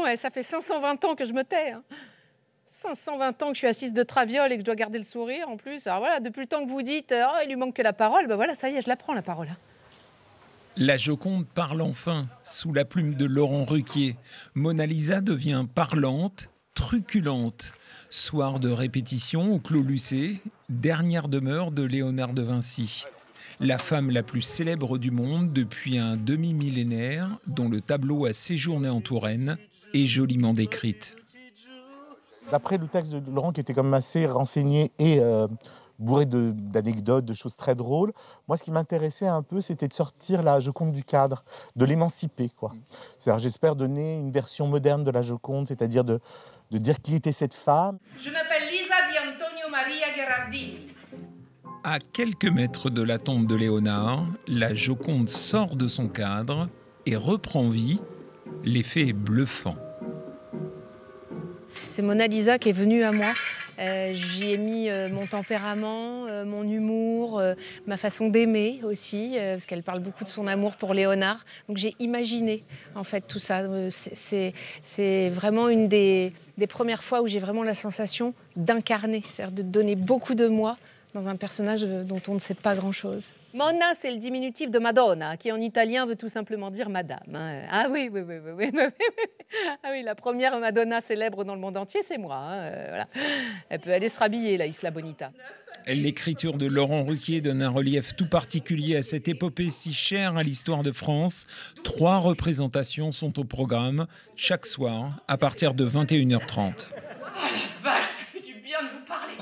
ouais, ça fait 520 ans que je me tais. Hein. 520 ans que je suis assise de traviole et que je dois garder le sourire en plus. Alors voilà, depuis le temps que vous dites « Oh, il lui manque que la parole », ben voilà, ça y est, je la prends la parole. Hein. La Joconde parle enfin, sous la plume de Laurent Ruquier. Mona Lisa devient parlante, truculente. Soir de répétition au Clos Lucé, dernière demeure de Léonard de Vinci. La femme la plus célèbre du monde depuis un demi-millénaire, dont le tableau a séjourné en Touraine, est joliment décrite. D'après le texte de Laurent, qui était quand même assez renseigné et bourré d'anecdotes, de choses très drôles, moi, ce qui m'intéressait un peu, c'était de sortir la Joconde du cadre, de l'émanciper, quoi. C'est-à-dire, j'espère donner une version moderne de la Joconde, c'est-à-dire de dire qui était cette femme. Je m'appelle Lisa di Antonio Maria Gherardini. À quelques mètres de la tombe de Léonard, la Joconde sort de son cadre et reprend vie. L'effet est bluffant. C'est Mona Lisa qui est venue à moi. J'y ai mis mon tempérament, mon humour, ma façon d'aimer aussi, parce qu'elle parle beaucoup de son amour pour Léonard. Donc j'ai imaginé en fait tout ça. C'est vraiment une des premières fois où j'ai vraiment la sensation d'incarner, c'est-à-dire de donner beaucoup de moi dans un personnage dont on ne sait pas grand-chose. Mona, c'est le diminutif de Madonna, qui en italien veut tout simplement dire madame. Hein. Ah oui. Ah oui, la première Madonna célèbre dans le monde entier, c'est moi. Hein. Voilà. Elle peut aller se rhabiller, la Isla Bonita. L'écriture de Laurent Ruquier donne un relief tout particulier à cette épopée si chère à l'histoire de France. 3 représentations sont au programme, chaque soir, à partir de 21h30. Oh la vache, ça fait du bien de vous parler.